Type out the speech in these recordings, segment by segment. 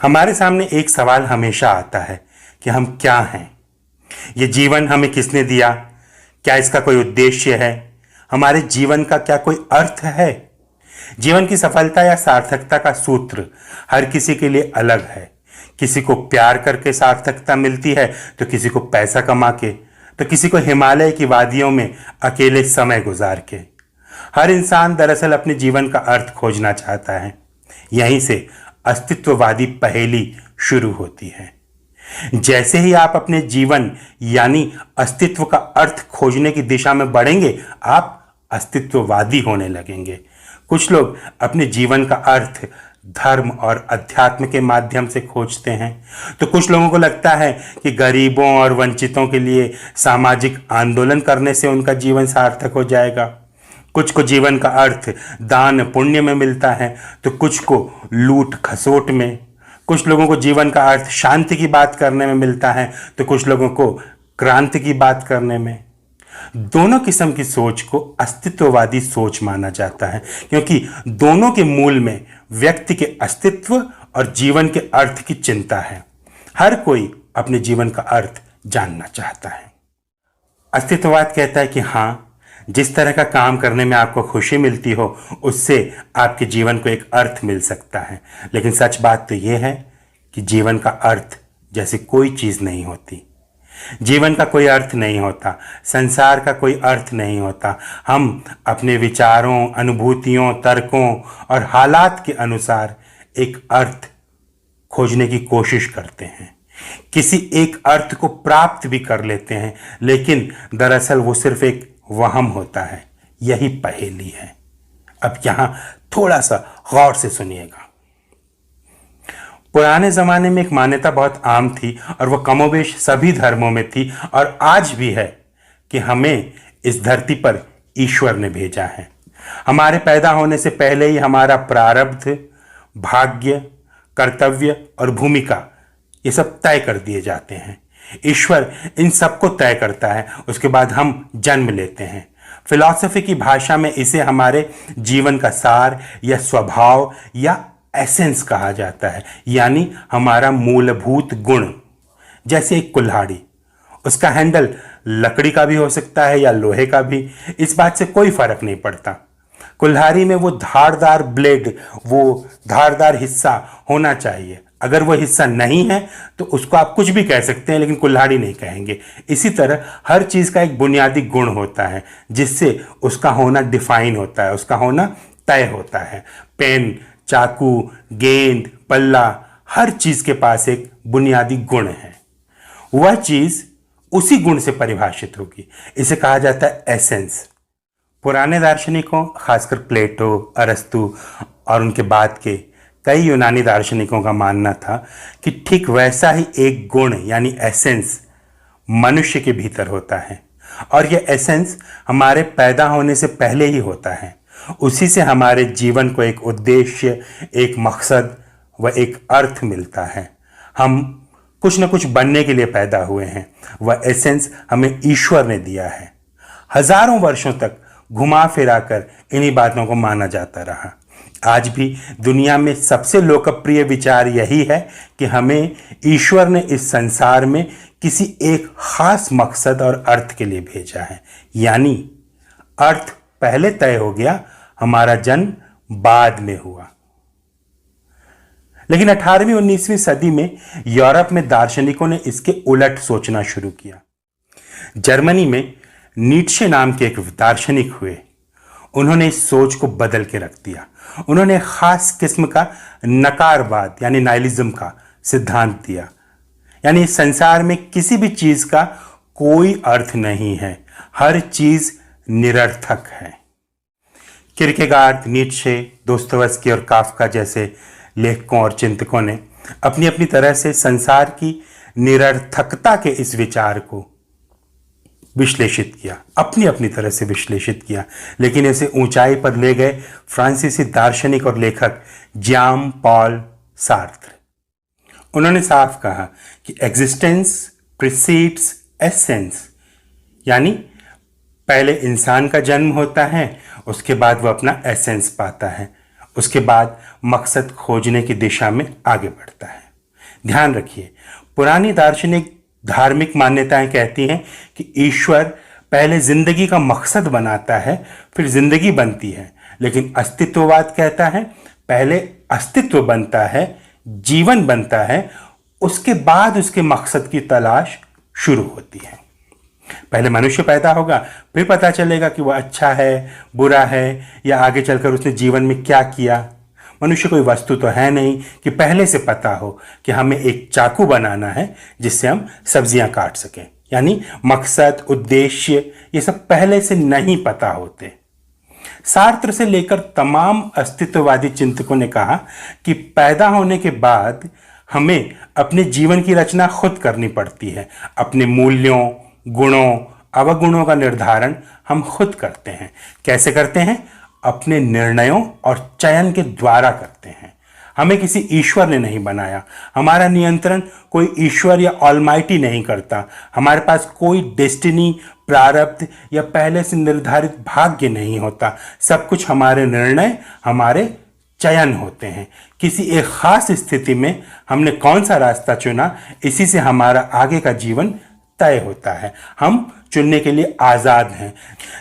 हमारे सामने एक सवाल हमेशा आता है कि हम क्या हैं। ये जीवन हमें किसने दिया? क्या इसका कोई उद्देश्य है? हमारे जीवन का क्या कोई अर्थ है? जीवन की सफलता या सार्थकता का सूत्र हर किसी के लिए अलग है। किसी को प्यार करके सार्थकता मिलती है, तो किसी को पैसा कमा के, तो किसी को हिमालय की वादियों में अकेले समय गुजार के। हर इंसान दरअसल अपने जीवन का अर्थ खोजना चाहता है। यहीं से अस्तित्ववादी पहेली शुरू होती है। जैसे ही आप अपने जीवन यानी अस्तित्व का अर्थ खोजने की दिशा में बढ़ेंगे, आप अस्तित्ववादी होने लगेंगे। कुछ लोग अपने जीवन का अर्थ धर्म और अध्यात्म के माध्यम से खोजते हैं, तो कुछ लोगों को लगता है कि गरीबों और वंचितों के लिए सामाजिक आंदोलन करने से उनका जीवन सार्थक हो जाएगा। कुछ को जीवन का अर्थ दान पुण्य में मिलता है, तो कुछ को लूट खसोट में। कुछ लोगों को जीवन का अर्थ शांति की बात करने में मिलता है, तो कुछ लोगों को क्रांति की बात करने में। दोनों किस्म की सोच को अस्तित्ववादी सोच माना जाता है, क्योंकि दोनों के मूल में व्यक्ति के अस्तित्व और जीवन के अर्थ की चिंता है। हर कोई अपने जीवन का अर्थ जानना चाहता है। अस्तित्ववाद कहता है कि हाँ, जिस तरह का काम करने में आपको खुशी मिलती हो, उससे आपके जीवन को एक अर्थ मिल सकता है। लेकिन सच बात तो यह है कि जीवन का अर्थ जैसी कोई चीज़ नहीं होती। जीवन का कोई अर्थ नहीं होता, संसार का कोई अर्थ नहीं होता। हम अपने विचारों, अनुभूतियों, तर्कों और हालात के अनुसार एक अर्थ खोजने की कोशिश करते हैं। किसी एक अर्थ को प्राप्त भी कर लेते हैं, लेकिन दरअसल वो सिर्फ एक वहम होता है। यही पहेली है। अब यहां थोड़ा सा गौर से सुनिएगा। पुराने जमाने में एक मान्यता बहुत आम थी, और वह कमोबेश सभी धर्मों में थी और आज भी है, कि हमें इस धरती पर ईश्वर ने भेजा है। हमारे पैदा होने से पहले ही हमारा प्रारब्ध, भाग्य, कर्तव्य और भूमिका ये सब तय कर दिए जाते हैं। ईश्वर इन सबको तय करता है, उसके बाद हम जन्म लेते हैं। फिलॉसफी की भाषा में इसे हमारे जीवन का सार या स्वभाव या एसेंस कहा जाता है, यानी हमारा मूलभूत गुण। जैसे एक कुल्हाड़ी, उसका हैंडल लकड़ी का भी हो सकता है या लोहे का भी, इस बात से कोई फर्क नहीं पड़ता। कुल्हाड़ी में वो धारदार ब्लेड, वो धारदार हिस्सा होना चाहिए। अगर वो हिस्सा नहीं है तो उसको आप कुछ भी कह सकते हैं, लेकिन कुल्हाड़ी नहीं कहेंगे। इसी तरह हर चीज़ का एक बुनियादी गुण होता है, जिससे उसका होना डिफाइन होता है, उसका होना तय होता है। पेन, चाकू, गेंद, पल्ला, हर चीज के पास एक बुनियादी गुण है। वह चीज उसी गुण से परिभाषित होगी। इसे कहा जाता है एसेंस। पुराने दार्शनिकों, खासकर प्लेटो, अरस्तु और उनके बाद के कई यूनानी दार्शनिकों का मानना था कि ठीक वैसा ही एक गुण यानी एसेंस मनुष्य के भीतर होता है, और यह एसेंस हमारे पैदा होने से पहले ही होता है। उसी से हमारे जीवन को एक उद्देश्य, एक मकसद व एक अर्थ मिलता है। हम कुछ न कुछ बनने के लिए पैदा हुए हैं। वह एसेंस हमें ईश्वर ने दिया है। हजारों वर्षों तक घुमा फिरा कर इन्हीं बातों को माना जाता रहा। आज भी दुनिया में सबसे लोकप्रिय विचार यही है कि हमें ईश्वर ने इस संसार में किसी एक खास मकसद और अर्थ के लिए भेजा है, यानी अर्थ पहले तय हो गया, हमारा जन्म बाद में हुआ। लेकिन 18वीं 19वीं सदी में यूरोप में दार्शनिकों ने इसके उलट सोचना शुरू किया। जर्मनी में नीत्शे नाम के एक दार्शनिक हुए। उन्होंने इस सोच को बदल के रख दिया। उन्होंने खास किस्म का नकारवाद यानी नाइलिज्म का सिद्धांत दिया, यानी इस संसार में किसी भी चीज का कोई अर्थ नहीं है, हर चीज निरर्थक है। किरकेगार्ड, नीत्शे, दोस्तोयेव्स्की और काफ्का जैसे लेखकों और चिंतकों ने अपनी अपनी तरह से संसार की निरर्थकता के इस विचार को विश्लेषित किया, अपनी अपनी तरह से विश्लेषित किया। लेकिन इसे ऊंचाई पर ले गए फ्रांसीसी दार्शनिक और लेखक ज्याम पॉल सार्त्र। उन्होंने साफ कहा कि एग्जिस्टेंस प्रीसीड्स एसेंस, यानी पहले इंसान का जन्म होता है, उसके बाद वह अपना एसेंस पाता है, उसके बाद मकसद खोजने की दिशा में आगे बढ़ता है। ध्यान रखिए, पुरानी दार्शनिक धार्मिक मान्यताएं कहती हैं कि ईश्वर पहले जिंदगी का मकसद बनाता है, फिर जिंदगी बनती है। लेकिन अस्तित्ववाद कहता है पहले अस्तित्व बनता है, जीवन बनता है, उसके बाद उसके मकसद की तलाश शुरू होती है। पहले मनुष्य पैदा होगा, फिर पता चलेगा कि वह अच्छा है, बुरा है, या आगे चलकर उसने जीवन में क्या किया। मनुष्य कोई वस्तु तो है नहीं कि पहले से पता हो कि हमें एक चाकू बनाना है जिससे हम सब्जियां काट सकें। यानी मकसद, उद्देश्य, ये सब पहले से नहीं पता होते। सार्त्र से लेकर तमाम अस्तित्ववादी चिंतकों ने कहा कि पैदा होने के बाद हमें अपने जीवन की रचना खुद करनी पड़ती है। अपने मूल्यों, गुणों, अवगुणों का निर्धारण हम खुद करते हैं। कैसे करते हैं? अपने निर्णयों और चयन के द्वारा करते हैं। हमें किसी ईश्वर ने नहीं बनाया। हमारा नियंत्रण कोई ईश्वर या ऑलमाइटी नहीं करता। हमारे पास कोई डेस्टिनी, प्रारब्ध या पहले से निर्धारित भाग्य नहीं होता। सब कुछ हमारे निर्णय, हमारे चयन होते हैं। किसी एक खास स्थिति में हमने कौन सा रास्ता चुना, इसी से हमारा आगे का जीवन तय होता है। हम चुनने के लिए आजाद हैं।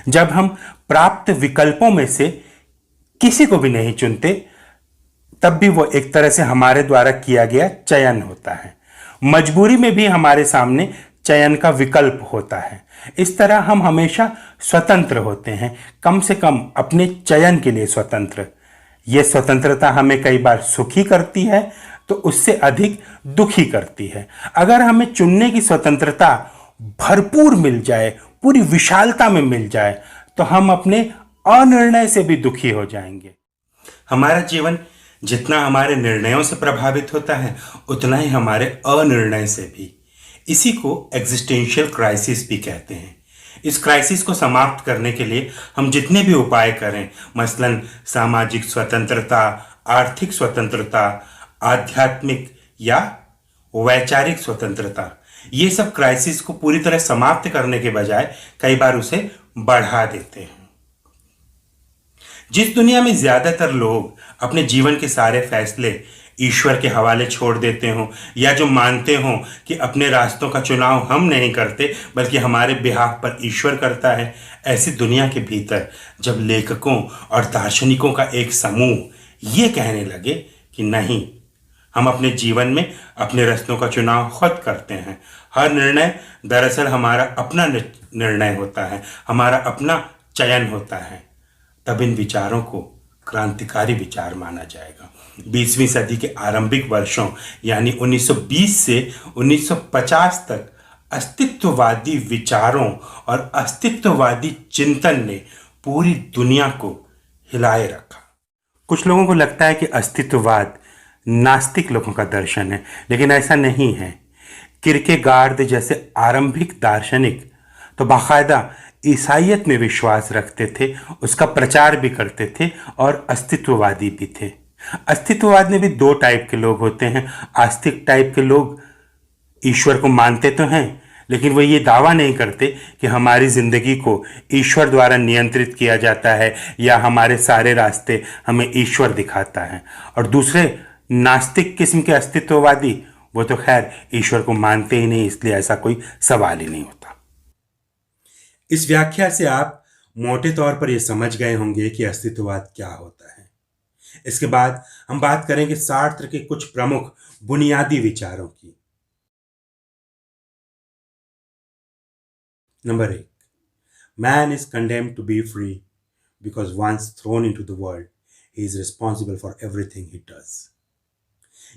जब हम प्राप्त विकल्पों में से किसी को भी नहीं चुनते, तब भी वो एक तरह से हमारे द्वारा किया गया चयन होता है। मजबूरी में भी हमारे सामने चयन का विकल्प होता है। इस तरह हम हमेशा स्वतंत्र होते हैं, कम से कम अपने चयन के लिए स्वतंत्र। यह स्वतंत्रता हमें कई बार सुखी करती है तो उससे अधिक दुखी करती है। अगर हमें चुनने की स्वतंत्रता भरपूर मिल जाए, पूरी विशालता में मिल जाए, तो हम अपने अनिर्णय से भी दुखी हो जाएंगे। हमारा जीवन जितना हमारे निर्णयों से प्रभावित होता है, उतना ही हमारे अनिर्णय से भी। इसी को एग्जिस्टेंशियल क्राइसिस भी कहते हैं। इस क्राइसिस को समाप्त करने के लिए हम जितने भी उपाय करें, मसलन सामाजिक स्वतंत्रता, आर्थिक स्वतंत्रता, आध्यात्मिक या वैचारिक स्वतंत्रता, ये सब क्राइसिस को पूरी तरह समाप्त करने के बजाय कई बार उसे बढ़ा देते हैं। जिस दुनिया में ज्यादातर लोग अपने जीवन के सारे फैसले ईश्वर के हवाले छोड़ देते हों, या जो मानते हों कि अपने रास्तों का चुनाव हम नहीं करते बल्कि हमारे बिहाफ पर ईश्वर करता है, ऐसी दुनिया के भीतर जब लेखकों और दार्शनिकों का एक समूह ये कहने लगे कि नहीं, हम अपने जीवन में अपने रास्तों का चुनाव खुद करते हैं, हर निर्णय दरअसल हमारा अपना निर्णय होता है, हमारा अपना चयन होता है, तब इन विचारों को क्रांतिकारी विचार माना जाएगा। 20वीं सदी के आरंभिक वर्षों यानी 1920 से 1950 तक अस्तित्ववादी विचारों और अस्तित्ववादी चिंतन ने पूरी दुनिया को हिलाए रखा। कुछ लोगों को लगता है कि अस्तित्ववाद नास्तिक लोगों का दर्शन है, लेकिन ऐसा नहीं है। किरकेगार्द जैसे आरंभिक दार्शनिक तो बाकायदा ईसाइयत में विश्वास रखते थे, उसका प्रचार भी करते थे और अस्तित्ववादी भी थे। अस्तित्ववाद में भी दो टाइप के लोग होते हैं। आस्तिक टाइप के लोग ईश्वर को मानते तो हैं, लेकिन वो ये दावा नहीं करते कि हमारी जिंदगी को ईश्वर द्वारा नियंत्रित किया जाता है या हमारे सारे रास्ते हमें ईश्वर दिखाता है। और दूसरे नास्तिक किस्म के अस्तित्ववादी, वो तो खैर ईश्वर को मानते ही नहीं, इसलिए ऐसा कोई सवाल ही नहीं होता। इस व्याख्या से आप मोटे तौर पर यह समझ गए होंगे कि अस्तित्ववाद क्या होता है। इसके बाद हम बात करेंगे सार्त्र के कुछ प्रमुख बुनियादी विचारों की। Number 1, man is condemned to be free because once thrown into the world he is responsible for everything he does.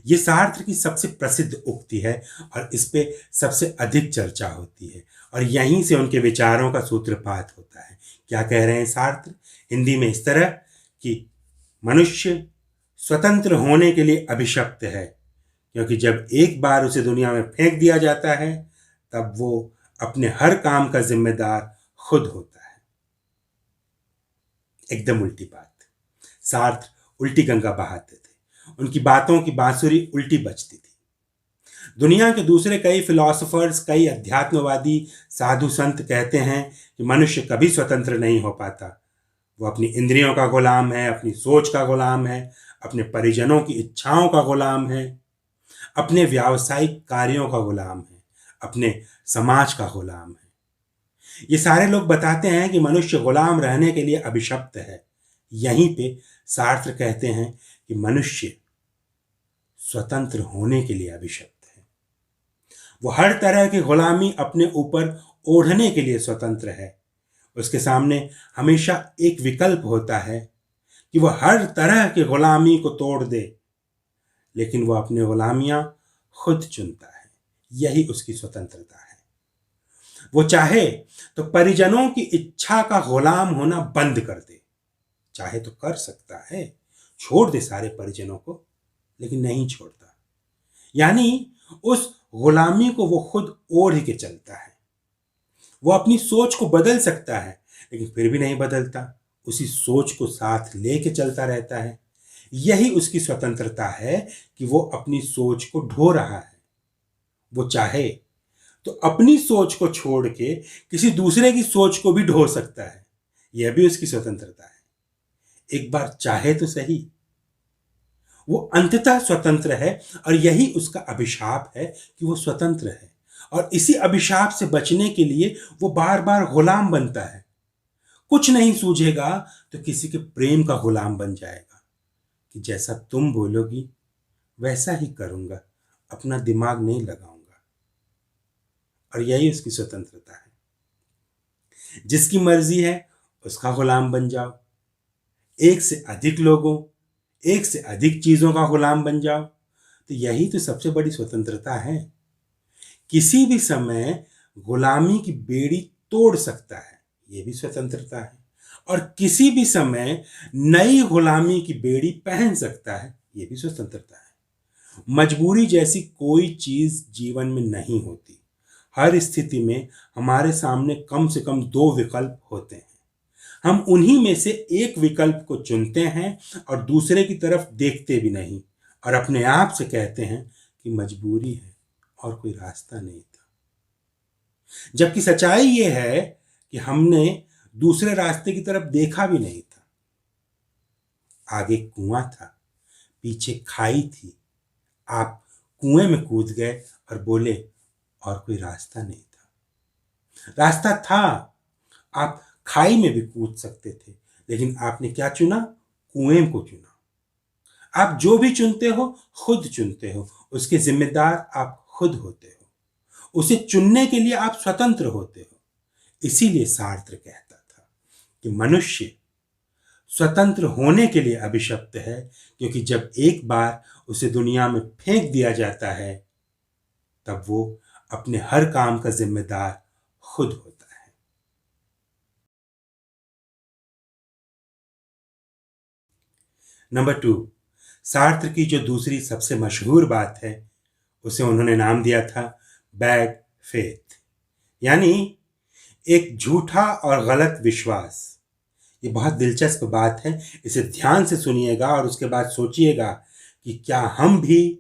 ये सार्त्र की सबसे प्रसिद्ध उक्ति है और इस पे सबसे अधिक चर्चा होती है और यहीं से उनके विचारों का सूत्रपात होता है। क्या कह रहे हैं सार्त्र? हिंदी में इस तरह कि मनुष्य स्वतंत्र होने के लिए अभिशप्त है, क्योंकि जब एक बार उसे दुनिया में फेंक दिया जाता है तब वो अपने हर काम का जिम्मेदार खुद होता है। एकदम उल्टी बात। सार्त्र उल्टी गंगा बहाते थे, उनकी बातों की बांसुरी उल्टी बजती थी। दुनिया के दूसरे कई फिलोसोफर्स, कई अध्यात्मवादी, साधु संत कहते हैं कि मनुष्य कभी स्वतंत्र नहीं हो पाता। वो अपनी इंद्रियों का गुलाम है, अपनी सोच का गुलाम है, अपने परिजनों की इच्छाओं का गुलाम है। अपने व्यावसायिक कार्यों का गुलाम है, अपने समाज का गुलाम है। ये सारे लोग बताते हैं कि मनुष्य गुलाम रहने के लिए अभिशप्त है। यहीं पे सार्त्र कहते हैं कि मनुष्य स्वतंत्र होने के लिए अभिशप्त है। वो हर तरह की गुलामी अपने ऊपर ओढ़ने के लिए स्वतंत्र है। उसके सामने हमेशा एक विकल्प होता है कि वह हर तरह की गुलामी को तोड़ दे, लेकिन वह अपनी गुलामियां खुद चुनता है। यही उसकी स्वतंत्रता है। वो चाहे तो परिजनों की इच्छा का गुलाम होना बंद कर दे, चाहे तो कर सकता है, छोड़ दे सारे परिजनों को, लेकिन नहीं छोड़ता। यानी उस गुलामी को वो खुद ओढ़ के चलता है। वो अपनी सोच को बदल सकता है, लेकिन फिर भी नहीं बदलता, उसी सोच को साथ लेके चलता रहता है। यही उसकी स्वतंत्रता है कि वो अपनी सोच को ढो रहा है। वो चाहे तो अपनी सोच को छोड़ के किसी दूसरे की सोच को भी ढो सकता है। यह भी उसकी स्वतंत्रता है। एक बार चाहे तो सही। वो अंततः स्वतंत्र है और यही उसका अभिशाप है कि वो स्वतंत्र है। और इसी अभिशाप से बचने के लिए वो बार बार गुलाम बनता है। कुछ नहीं सूझेगा तो किसी के प्रेम का गुलाम बन जाएगा कि जैसा तुम बोलोगी वैसा ही करूंगा, अपना दिमाग नहीं लगाऊंगा। और यही उसकी स्वतंत्रता है। जिसकी मर्जी है उसका गुलाम बन जाओ, एक से अधिक लोगों, एक से अधिक चीजों का गुलाम बन जाओ। तो यही तो सबसे बड़ी स्वतंत्रता है। किसी भी समय गुलामी की बेड़ी तोड़ सकता है, यह भी स्वतंत्रता है। और किसी भी समय नई गुलामी की बेड़ी पहन सकता है, यह भी स्वतंत्रता है। मजबूरी जैसी कोई चीज जीवन में नहीं होती। हर स्थिति में हमारे सामने कम से कम दो विकल्प होते हैं। हम उन्हीं में से एक विकल्प को चुनते हैं और दूसरे की तरफ देखते भी नहीं और अपने आप से कहते हैं कि मजबूरी है और कोई रास्ता नहीं था। जबकि सच्चाई ये है कि हमने दूसरे रास्ते की तरफ देखा भी नहीं था। आगे कुआं था, पीछे खाई थी। आप कुएं में कूद गए और बोले और कोई रास्ता नहीं था। रास्ता था, आप खाई में भी कूद सकते थे, लेकिन आपने क्या चुना? कुएं को चुना। आप जो भी चुनते हो खुद चुनते हो, उसके जिम्मेदार आप खुद होते हो। उसे चुनने के लिए आप स्वतंत्र होते हो। इसीलिए सार्त्र कहता था कि मनुष्य स्वतंत्र होने के लिए अभिशप्त है, क्योंकि जब एक बार उसे दुनिया में फेंक दिया जाता है तब वो अपने हर काम का जिम्मेदार खुद होता है। नंबर 2, सार्त्र की जो दूसरी सबसे मशहूर बात है उसे उन्होंने नाम दिया था बैड फेथ, यानी एक झूठा और गलत विश्वास। ये बहुत दिलचस्प बात है, इसे ध्यान से सुनिएगा और उसके बाद सोचिएगा कि क्या हम भी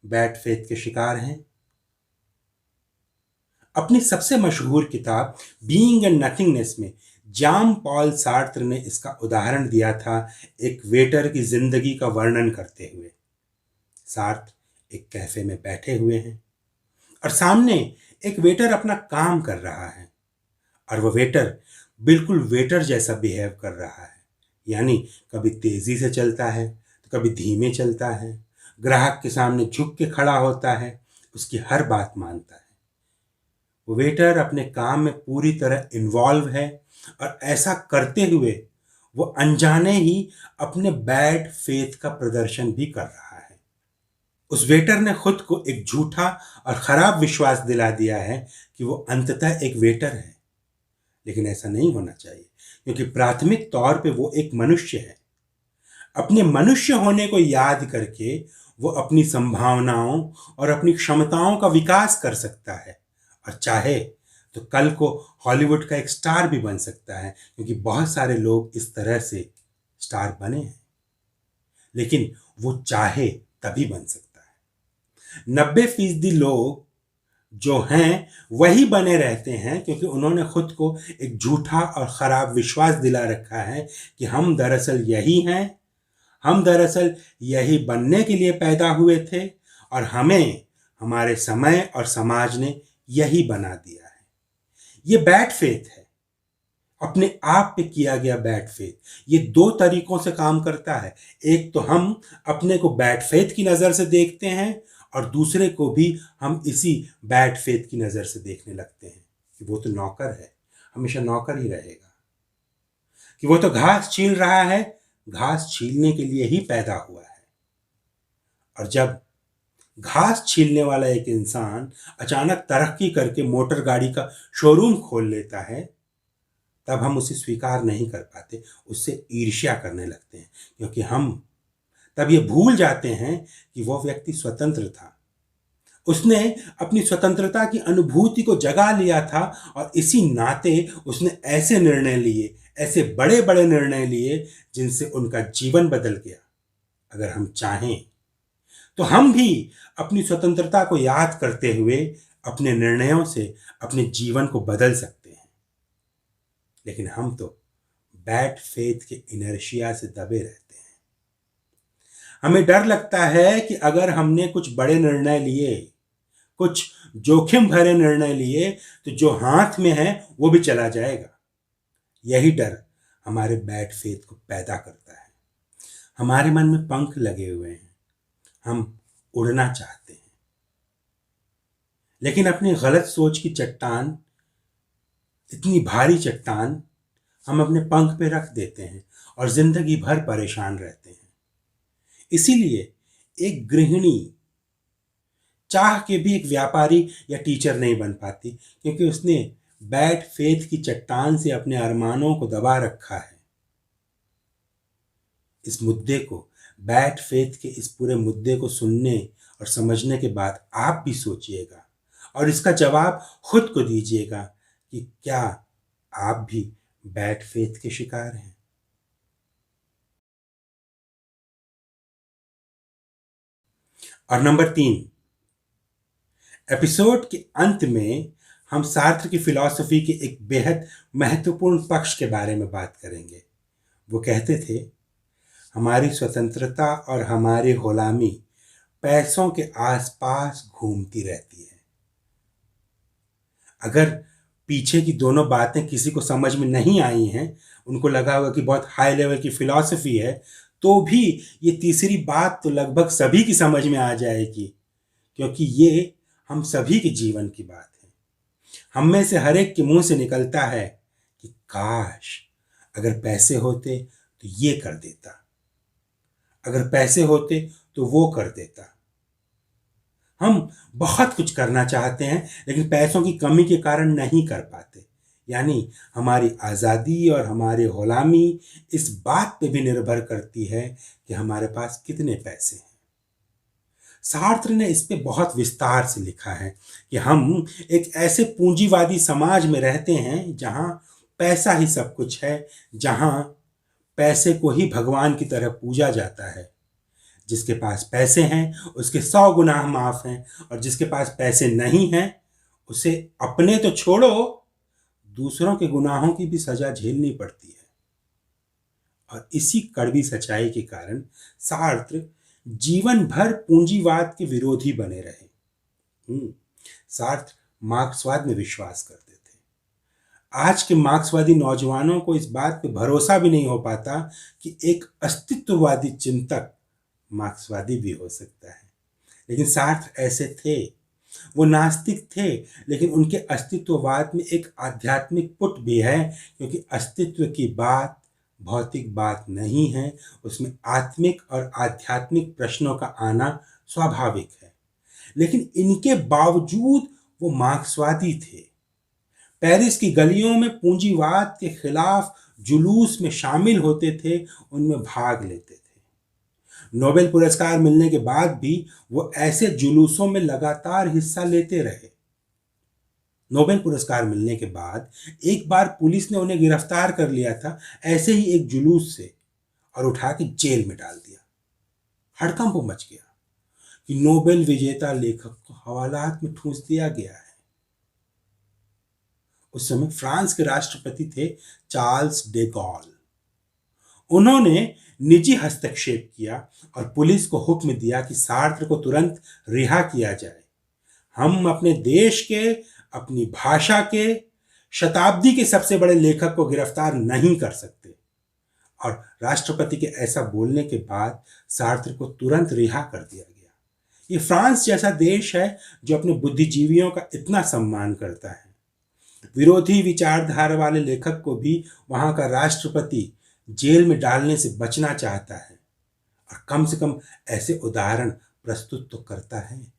बैड फेथ के शिकार हैं। अपनी सबसे मशहूर किताब बीइंग एंड नथिंगनेस में जॉन पॉल सार्त्र ने इसका उदाहरण दिया था एक वेटर की जिंदगी का वर्णन करते हुए। सार्त्र एक कैफे में बैठे हुए हैं और सामने एक वेटर अपना काम कर रहा है और वह वेटर बिल्कुल वेटर जैसा बिहेव कर रहा है। यानी कभी तेजी से चलता है तो कभी धीमे चलता है, ग्राहक के सामने झुक के खड़ा होता है, उसकी हर बात मानता है। वो वेटर अपने काम में पूरी तरह इन्वॉल्व है और ऐसा करते हुए वो अनजाने ही अपने बैड फेथ का प्रदर्शन भी कर रहा है। उस वेटर ने खुद को एक झूठा और खराब विश्वास दिला दिया है कि वो अंततः एक वेटर है, लेकिन ऐसा नहीं होना चाहिए, क्योंकि प्राथमिक तौर पे वो एक मनुष्य है। अपने मनुष्य होने को याद करके वो अपनी संभावनाओं और अपनी क्षमताओं का विकास कर सकता है और चाहे तो कल को हॉलीवुड का एक स्टार भी बन सकता है, क्योंकि बहुत सारे लोग इस तरह से स्टार बने हैं। लेकिन वो चाहे तभी बन सकता है। 90% लोग जो हैं वही बने रहते हैं, क्योंकि उन्होंने खुद को एक झूठा और खराब विश्वास दिला रखा है कि हम दरअसल यही हैं, हम दरअसल यही बनने के लिए पैदा हुए थे और हमें हमारे समय और समाज ने यही बना दिया है। ये बैड फेथ है, अपने आप पे किया गया बैड फेथ। ये दो तरीकों से काम करता है। एक तो हम अपने को बैड फेथ की नज़र से देखते हैं और दूसरे को भी हम इसी बैड फेथ की नज़र से देखने लगते हैं कि वो तो नौकर है, हमेशा नौकर ही रहेगा, कि वो तो घास छील रहा है, घास छीलने के लिए ही पैदा हुआ है। और जब घास छीलने वाला एक इंसान अचानक तरक्की करके मोटर गाड़ी का शोरूम खोल लेता है, तब हम उसे स्वीकार नहीं कर पाते, उससे ईर्ष्या करने लगते हैं, क्योंकि हम तब ये भूल जाते हैं कि वो व्यक्ति स्वतंत्र था। उसने अपनी स्वतंत्रता की अनुभूति को जगा लिया था और इसी नाते उसने ऐसे निर्णय लिए, ऐसे बड़े बड़े निर्णय लिए जिनसे उनका जीवन बदल गया। अगर हम चाहें तो हम भी अपनी स्वतंत्रता को याद करते हुए अपने निर्णयों से अपने जीवन को बदल सकते हैं। लेकिन हम तो बैड फेथ के इनर्शिया से दबे रहते हैं। हमें डर लगता है कि अगर हमने कुछ बड़े निर्णय लिए, कुछ जोखिम भरे निर्णय लिए, तो जो हाथ में है वो भी चला जाएगा। यही डर हमारे बैड फेथ को पैदा करता है। हमारे मन में पंख लगे हुए हैं, हम उड़ना चाहते हैं, लेकिन अपनी गलत सोच की चट्टान, इतनी भारी चट्टान हम अपने पंख पे रख देते हैं और जिंदगी भर परेशान रहते हैं। इसीलिए एक गृहिणी चाह के भी एक व्यापारी या टीचर नहीं बन पाती, क्योंकि उसने बैड फेथ की चट्टान से अपने अरमानों को दबा रखा है। इस मुद्दे को, बैड फेथ के इस पूरे मुद्दे को सुनने और समझने के बाद आप भी सोचिएगा और इसका जवाब खुद को दीजिएगा कि क्या आप भी बैड फेथ के शिकार हैं। और नंबर 3, एपिसोड के अंत में हम सार्त्र की फिलॉसफी के एक बेहद महत्वपूर्ण पक्ष के बारे में बात करेंगे। वो कहते थे, हमारी स्वतंत्रता और हमारी गुलामी पैसों के आसपास घूमती रहती है। अगर पीछे की दोनों बातें किसी को समझ में नहीं आई हैं, उनको लगा होगा कि बहुत हाई लेवल की फिलॉसफी है, तो भी ये तीसरी बात तो लगभग सभी की समझ में आ जाएगी, क्योंकि ये हम सभी के जीवन की बात है। हम में से हर एक के मुंह से निकलता है कि काश अगर पैसे होते तो ये कर देता, अगर पैसे होते तो वो कर देता। हम बहुत कुछ करना चाहते हैं, लेकिन पैसों की कमी के कारण नहीं कर पाते। यानी हमारी आज़ादी और हमारी गुलामी इस बात पे भी निर्भर करती है कि हमारे पास कितने पैसे हैं। सार्त्र ने इस पे बहुत विस्तार से लिखा है कि हम एक ऐसे पूंजीवादी समाज में रहते हैं जहां पैसा ही सब कुछ है, जहां पैसे को ही भगवान की तरह पूजा जाता है। जिसके पास पैसे हैं उसके 100 गुनाह माफ हैं, और जिसके पास पैसे नहीं हैं उसे अपने तो छोड़ो, दूसरों के गुनाहों की भी सजा झेलनी पड़ती है। और इसी कड़वी सच्चाई के कारण सार्त्र जीवन भर पूंजीवाद के विरोधी बने रहे। सार्त्र मार्क्सवाद में विश्वास करते थे। आज के मार्क्सवादी नौजवानों को इस बात पे भरोसा भी नहीं हो पाता कि एक अस्तित्ववादी चिंतक मार्क्सवादी भी हो सकता है, लेकिन सार्त्र ऐसे थे। वो नास्तिक थे, लेकिन उनके अस्तित्ववाद में एक आध्यात्मिक पुट भी है, क्योंकि अस्तित्व की बात भौतिक बात नहीं है, उसमें आत्मिक और आध्यात्मिक प्रश्नों का आना स्वाभाविक है। लेकिन इनके बावजूद वो मार्क्सवादी थे। पेरिस की गलियों में पूंजीवाद के खिलाफ जुलूस में शामिल होते थे, उनमें भाग लेते थे। नोबेल पुरस्कार मिलने के बाद भी वो ऐसे जुलूसों में लगातार हिस्सा लेते रहे। नोबेल पुरस्कार मिलने के बाद एक बार पुलिस ने उन्हें गिरफ्तार कर लिया था, ऐसे ही एक जुलूस से, और उठा के जेल में डाल दिया। हड़कंप मच गया कि नोबेल विजेता लेखक को हवालात में ठूंस दिया गया है। उस समय फ्रांस के राष्ट्रपति थे चार्ल्स डे गॉल। उन्होंने निजी हस्तक्षेप किया और पुलिस को हुक्म दिया कि सार्त्र को तुरंत रिहा किया जाए। हम अपने देश के, अपनी भाषा के, शताब्दी के सबसे बड़े लेखक को गिरफ्तार नहीं कर सकते। और राष्ट्रपति के ऐसा बोलने के बाद सार्त्र को तुरंत रिहा कर दिया गया। ये फ्रांस जैसा देश है जो अपने बुद्धिजीवियों का इतना सम्मान करता है। विरोधी विचारधारा वाले लेखक को भी वहां का राष्ट्रपति जेल में डालने से बचना चाहता है, और कम से कम ऐसे उदाहरण प्रस्तुत तो करता है।